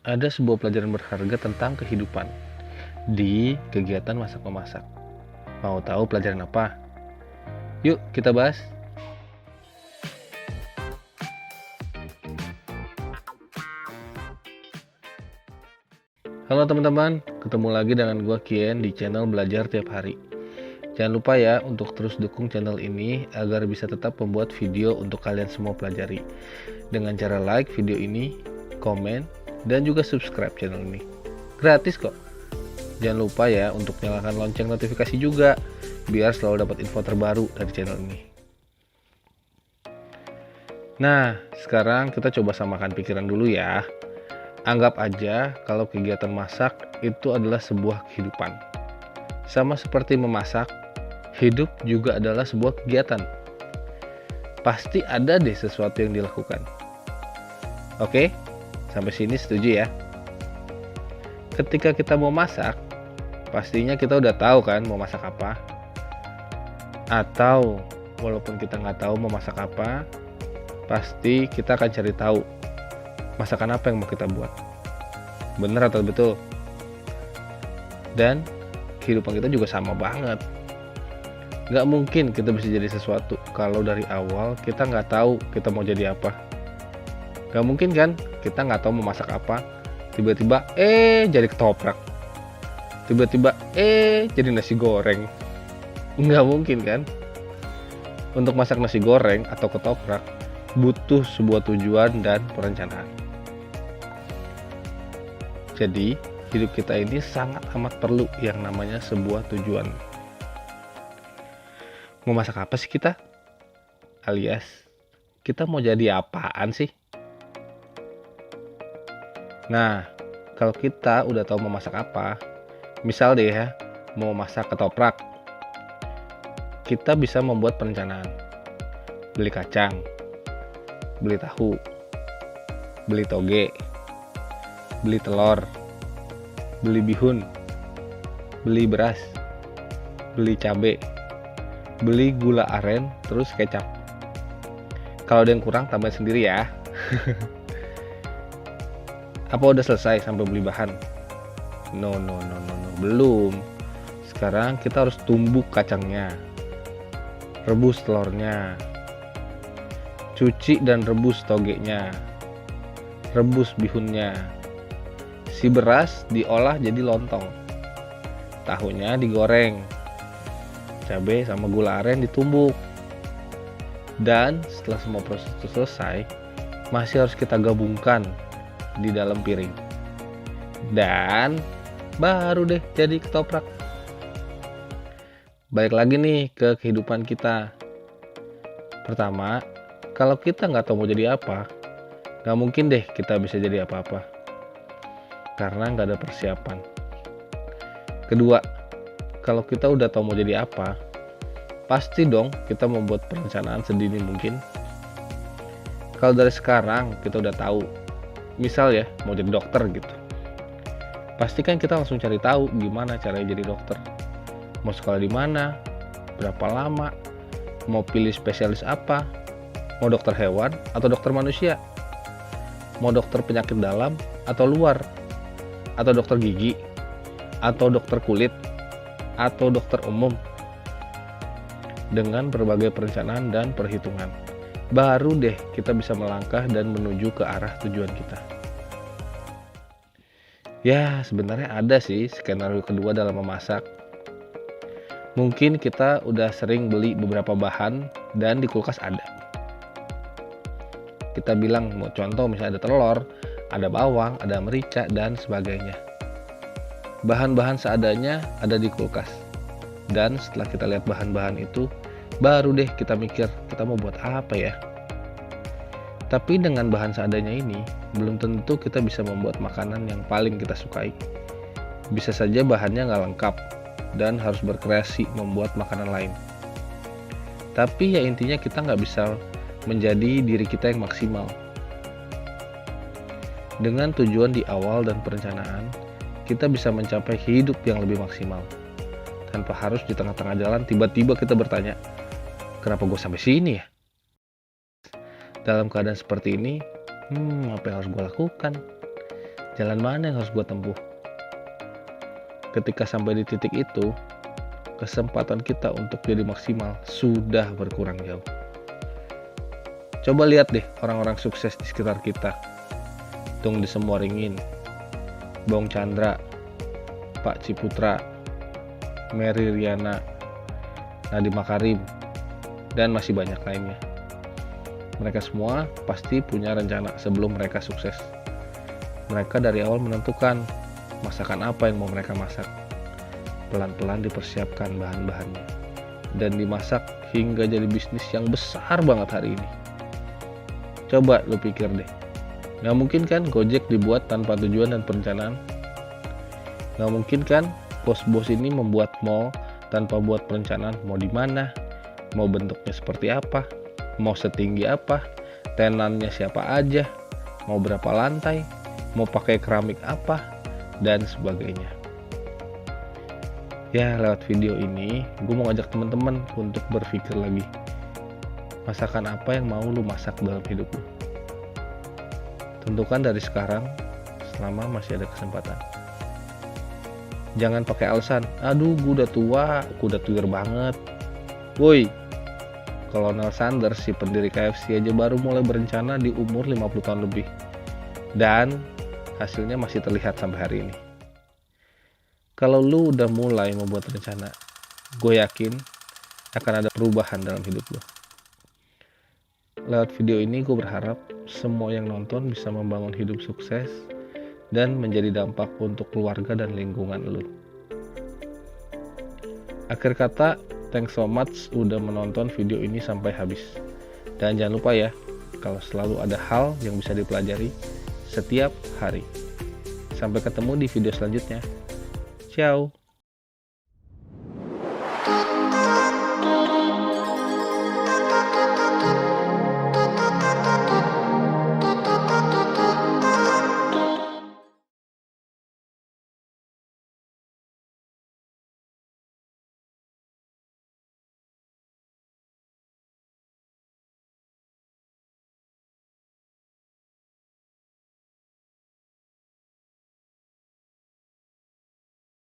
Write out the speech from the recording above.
ada sebuah pelajaran berharga tentang kehidupan di kegiatan masak-memasak. Mau tahu pelajaran apa? Yuk kita bahas. Halo teman-teman, ketemu lagi dengan gua Kien di channel Belajar Tiap Hari. Jangan lupa ya untuk terus dukung channel ini agar bisa tetap membuat video untuk kalian semua pelajari. Dengan cara like video ini, komen, dan juga subscribe channel ini. Gratis kok. Jangan lupa ya untuk nyalakan lonceng notifikasi juga, biar selalu dapat info terbaru dari channel ini. Nah, sekarang kita coba samakan pikiran dulu ya. Anggap aja kalau kegiatan masak itu adalah sebuah kehidupan. Sama seperti memasak, hidup juga adalah sebuah kegiatan. Pasti ada deh sesuatu yang dilakukan. Oke, sampai sini setuju ya? Ketika kita mau masak, pastinya kita udah tahu kan mau masak apa. Atau walaupun kita nggak tahu mau masak apa, pasti kita akan cari tahu masakan apa yang mau kita buat. Bener atau betul? Dan kehidupan kita juga sama banget. Nggak mungkin kita bisa jadi sesuatu kalau dari awal kita nggak tahu kita mau jadi apa. Nggak mungkin kan kita nggak tahu mau masak apa, tiba-tiba jadi ketoprak, tiba-tiba jadi nasi goreng. Nggak mungkin kan. Untuk masak nasi goreng atau ketoprak butuh sebuah tujuan dan perencanaan. Jadi hidup kita ini sangat amat perlu yang namanya sebuah tujuan. Mau masak apa sih kita? Alias kita mau jadi apaan sih? Nah, kalau kita udah tahu mau masak apa, misal deh ya, mau masak ketoprak, kita bisa membuat perencanaan. Beli kacang, beli tahu, beli toge, beli telur, beli bihun, beli beras, beli cabai, beli gula aren, terus kecap. Kalau ada yang kurang tambahin sendiri ya. Apa udah selesai sampai beli bahan? No, belum. Sekarang kita harus tumbuk kacangnya, rebus telurnya, cuci dan rebus togenya, rebus bihunnya. Si beras diolah jadi lontong, tahunya digoreng, cabai sama gula aren ditumbuk. Dan setelah semua proses itu selesai, masih harus kita gabungkan di dalam piring. Dan baru deh jadi ketoprak. Balik lagi nih ke kehidupan kita. Pertama, kalau kita nggak tahu mau jadi apa, nggak mungkin deh kita bisa jadi apa-apa. Karena nggak ada persiapan. Kedua, kalau kita udah tahu mau jadi apa, pasti dong kita membuat perencanaan sedini mungkin. Kalau dari sekarang kita udah tahu, misal ya mau jadi dokter gitu, pasti kan kita langsung cari tahu gimana caranya jadi dokter. Mau sekolah di mana, berapa lama, mau pilih spesialis apa, mau dokter hewan atau dokter manusia, mau dokter penyakit dalam atau luar, atau dokter gigi, atau dokter kulit, atau dokter umum. Dengan berbagai perencanaan dan perhitungan, baru deh kita bisa melangkah dan menuju ke arah tujuan kita. Ya, sebenarnya ada sih skenario kedua dalam memasak. Mungkin kita udah sering beli beberapa bahan dan di kulkas ada. Kita bilang mau contoh misalnya ada telur, ada bawang, ada merica, dan sebagainya. Bahan-bahan seadanya ada di kulkas. Dan setelah kita lihat bahan-bahan itu, baru deh kita mikir kita mau buat apa ya. Tapi dengan bahan seadanya ini, belum tentu kita bisa membuat makanan yang paling kita sukai. Bisa saja bahannya nggak lengkap dan harus berkreasi membuat makanan lain. Tapi ya intinya kita nggak bisa menjadi diri kita yang maksimal. Dengan tujuan di awal dan perencanaan, kita bisa mencapai hidup yang lebih maksimal. Tanpa harus di tengah-tengah jalan tiba-tiba kita bertanya, kenapa gue sampai sini ya? Dalam keadaan seperti ini, apa yang harus gue lakukan? Jalan mana yang harus gue tempuh? Ketika sampai di titik itu, kesempatan kita untuk jadi maksimal sudah berkurang jauh. Coba lihat deh orang-orang sukses di sekitar kita. Tung di Semua Ringin, Bong Chandra, Pak Ciputra, Mary Riana, Nadiem Makarim, dan masih banyak lainnya. Mereka semua pasti punya rencana sebelum mereka sukses. Mereka dari awal menentukan masakan apa yang mau mereka masak. Pelan-pelan dipersiapkan bahan-bahannya dan dimasak hingga jadi bisnis yang besar banget hari ini. Coba lu pikir deh, gak mungkin kan Gojek dibuat tanpa tujuan dan perencanaan? Gak mungkin kan bos-bos ini membuat mall tanpa buat perencanaan mau di mana, mau bentuknya seperti apa, mau setinggi apa, tenannya siapa aja, mau berapa lantai, mau pakai keramik apa, dan sebagainya. Ya, lewat video ini gue mau ngajak teman-teman untuk berpikir lagi, masakan apa yang mau lu masak dalam hidup lu. Tentukan dari sekarang selama masih ada kesempatan. Jangan pakai alasan, aduh gue udah tua, gue udah tuir banget. Woi, Colonel Sanders, si pendiri KFC aja baru mulai berencana di umur 50 tahun lebih. Dan hasilnya masih terlihat sampai hari ini. Kalau lu udah mulai membuat rencana, gue yakin akan ada perubahan dalam hidup lu. Lewat video ini gue berharap semua yang nonton bisa membangun hidup sukses dan menjadi dampak untuk keluarga dan lingkungan lu. Akhir kata, thanks so much udah menonton video ini sampai habis. Dan jangan lupa ya, kalau selalu ada hal yang bisa dipelajari setiap hari. Sampai ketemu di video selanjutnya. Ciao.